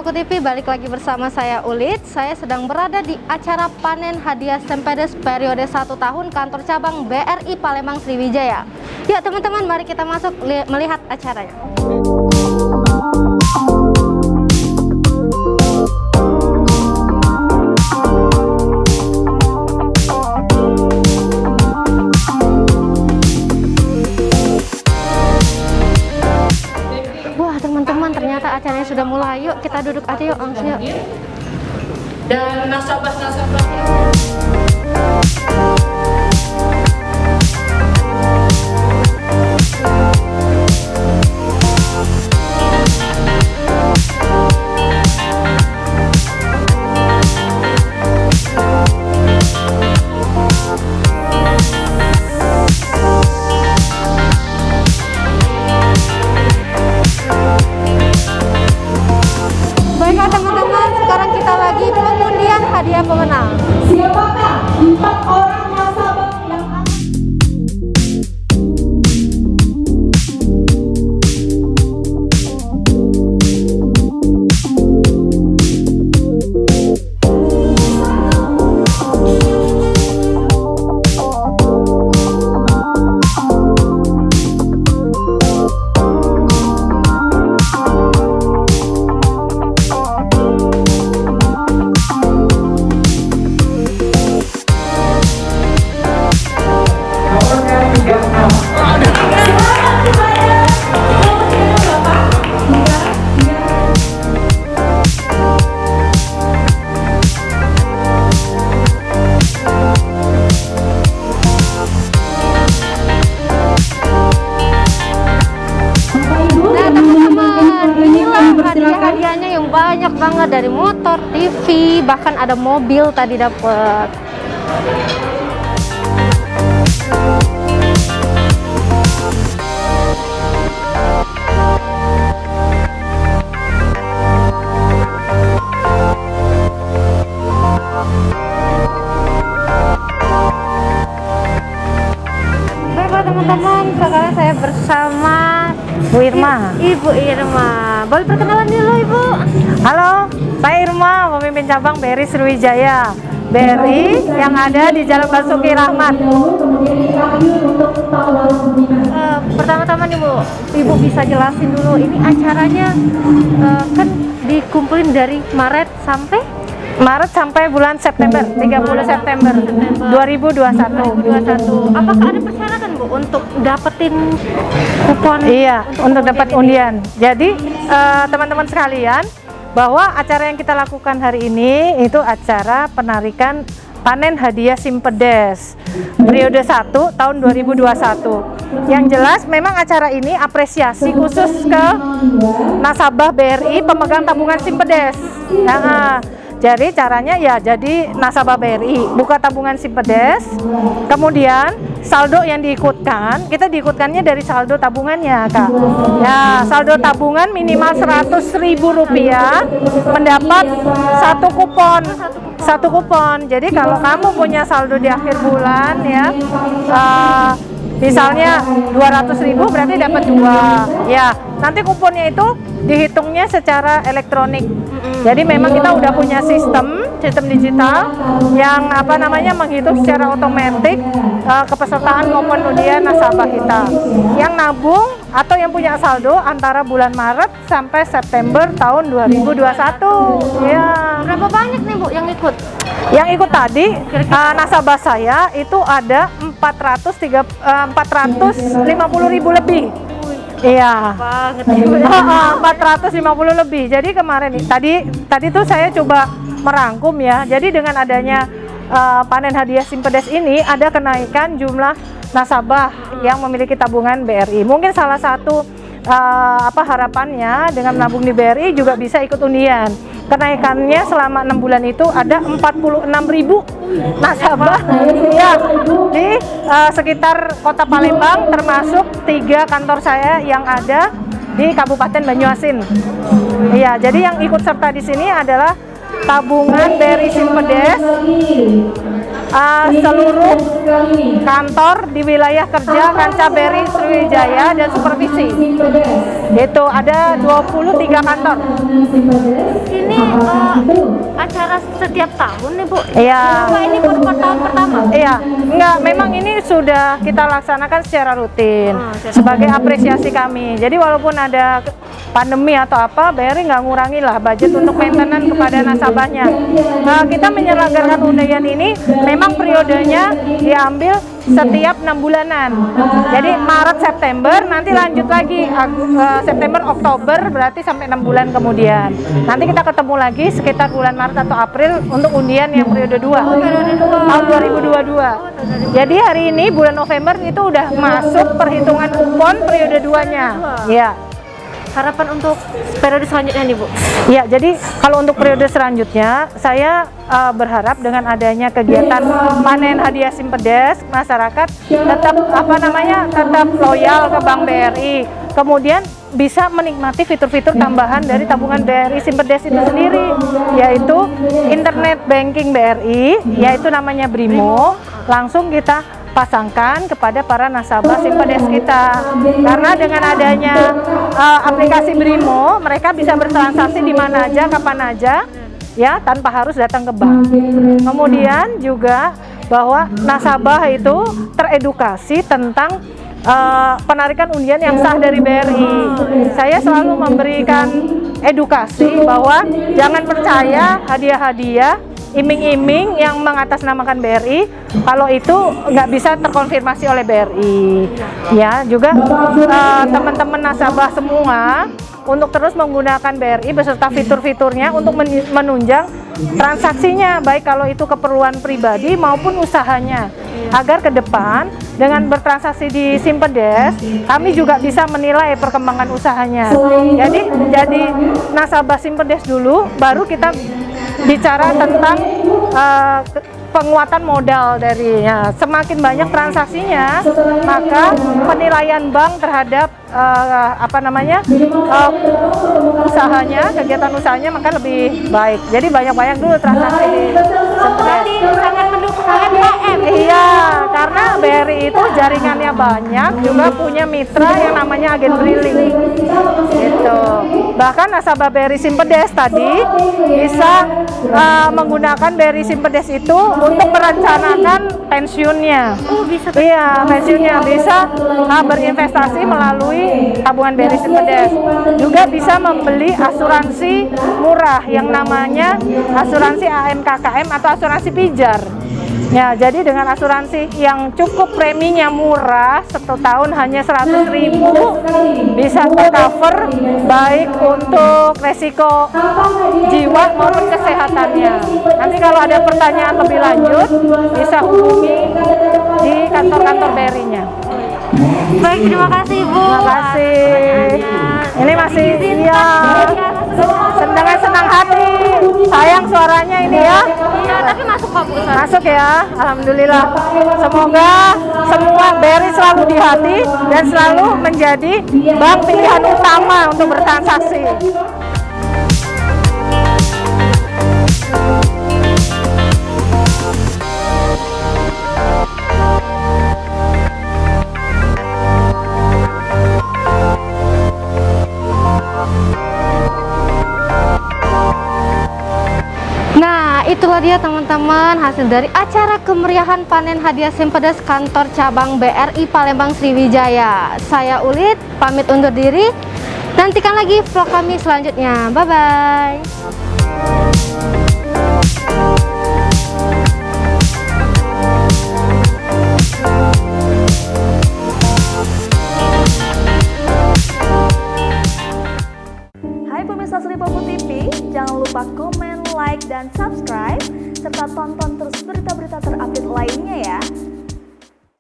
Koku TV, balik lagi bersama saya Ulit. Saya sedang berada di acara panen hadiah Simpedes periode 1 tahun kantor cabang BRI Palembang Sriwijaya. Yuk teman-teman, mari kita masuk melihat acaranya. Teman-teman, ternyata acaranya sudah mulai. Yuk kita duduk aja yuk, langsung yuk. Dan nasabah-nasabahnya hadiah pemenang. Siapakah 4 orang nasabah yang akan hadiahnya yang banyak banget, dari motor, TV, bahkan ada mobil tadi dapet. Baiklah teman-teman, sekarang saya bersama Bu Irma. Ibu Irma, boleh perkenalan dulu Ibu? Halo, saya Irma, pemimpin cabang BRI Sriwijaya. BRI yang ada di Jalan Basuki Rahmat. Pertama-tama nih Bu, Ibu bisa jelasin dulu ini acaranya kan dikumpulin dari Maret sampai bulan September, 30 September 2021. Apakah ada persyaratan Bu untuk dapetin kupon? Iya, untuk dapat undian. Jadi teman-teman sekalian, bahwa acara yang kita lakukan hari ini itu acara penarikan panen hadiah Simpedes periode 1 tahun 2021. Yang jelas memang acara ini apresiasi khusus ke nasabah BRI pemegang tabungan Simpedes. Jadi caranya ya, jadi nasabah BRI buka tabungan Simpedes, kemudian saldo yang diikutkan, kita diikutkannya dari saldo tabungannya Kak. Ya, saldo tabungan minimal Rp100.000 mendapat satu kupon. Jadi kalau kamu punya saldo di akhir bulan ya, misalnya Rp200.000 berarti dapat 2. Ya, nanti kuponnya itu dihitungnya secara elektronik. Jadi memang kita udah punya sistem digital yang menghitung secara otomatis kepesertaan maupun undian nasabah kita yang nabung atau yang punya saldo antara bulan Maret sampai September tahun 2021. Ya. Berapa banyak nih Bu yang ikut? Yang ikut tadi nasabah saya itu ada 450.000 lebih. Iya. 450 lebih. Jadi kemarin tadi tuh saya coba merangkum ya. Jadi dengan adanya panen hadiah Simpedes ini ada kenaikan jumlah nasabah yang memiliki tabungan BRI. Mungkin salah satu harapannya dengan menabung di BRI juga bisa ikut undian. Kenaikannya selama 6 bulan itu ada 46.000 nasabah ya, di sekitar kota Palembang, termasuk 3 kantor saya yang ada di Kabupaten Banyuasin. Iya, jadi yang ikut serta di sini adalah tabungan BRI Simpedes seluruh kantor di wilayah kerja Kancah BRI Sriwijaya dan supervisi. Itu ada 23 kantor. Ini acara setiap tahun nih Bu? Iya. Apa ini baru tahun pertama? Iya, enggak, memang ini sudah kita laksanakan secara rutin sebagai apresiasi kami. Jadi walaupun ada pandemi atau apa, BRI nggak ngurangi lah budget untuk maintenance kepada nasabahnya. Kita menyelenggarakan undian ini memang periodenya diambil setiap 6 bulanan. Jadi Maret September, nanti lanjut lagi September Oktober, berarti sampai 6 bulan kemudian. Nanti kita ketemu lagi sekitar bulan Maret atau April untuk undian yang periode 2 tahun 2022. Jadi hari ini bulan November itu udah masuk perhitungan kupon periode 2-nya. Ya. Harapan untuk periode selanjutnya nih Bu? Ya, jadi kalau untuk periode selanjutnya, saya berharap dengan adanya kegiatan panen hadiah Simpedes, masyarakat tetap tetap loyal ke Bank BRI. Kemudian bisa menikmati fitur-fitur tambahan dari tabungan BRI Simpedes itu sendiri, yaitu internet banking BRI, yaitu namanya Brimo. Langsung kita pasangkan kepada para nasabah Simpedes kita, karena dengan adanya aplikasi Brimo, mereka bisa bertransaksi di mana aja, kapan aja, ya, tanpa harus datang ke bank. Kemudian juga bahwa nasabah itu teredukasi tentang penarikan undian yang sah dari BRI. Saya selalu memberikan edukasi bahwa jangan percaya hadiah-hadiah iming-iming yang mengatasnamakan BRI kalau itu nggak bisa terkonfirmasi oleh BRI. Ya, juga teman-teman nasabah semua untuk terus menggunakan BRI beserta fitur-fiturnya untuk menunjang transaksinya, baik kalau itu keperluan pribadi maupun usahanya, agar ke depan dengan bertransaksi di Simpedes kami juga bisa menilai perkembangan usahanya. Jadi nasabah Simpedes dulu, baru kita bicara tentang penguatan modal darinya. Semakin banyak transaksinya, maka penilaian bank terhadap usahanya, kegiatan usahanya maka lebih baik. Jadi banyak-banyak dulu transaksi di Simpedes. Sangat mendukung UMKM. Iya, karena BRI itu jaringannya banyak, juga punya mitra yang namanya agen briling. Gitu. Bahkan nasabah BRI Simpedes tadi bisa menggunakan BRI Simpedes itu untuk merencanakan pensiunnya. Oh, bisa. Iya, pensiunnya bisa berinvestasi melalui tabungan BRI Simpedes. Juga bisa membeli asuransi murah yang namanya asuransi AMKKM atau asuransi pijar. Ya, jadi dengan asuransi yang cukup preminya murah, 1 tahun hanya 100.000, bisa tercover baik untuk resiko jiwa maupun kesehatannya. Nanti kalau ada pertanyaan lebih lanjut, bisa hubungi di kantor-kantor BRI-nya. Baik, terima kasih Bu. Terima kasih. Ini masih dengan senang hati. Sayang suaranya ini ya. Iya, tapi masuk kok Bu. Masuk ya, alhamdulillah. Semoga semua BRI selalu di hati dan selalu menjadi bank pilihan utama untuk bertransaksi. Itulah dia teman-teman hasil dari acara kemeriahan panen hadiah Simpedes kantor cabang BRI Palembang Sriwijaya. Saya Ulit, pamit undur diri. Nantikan lagi vlog kami selanjutnya. Bye-bye. Hai pemirsa Sri Popo TV, jangan lupa komen, like, dan subscribe, serta tonton terus berita-berita terupdate lainnya ya.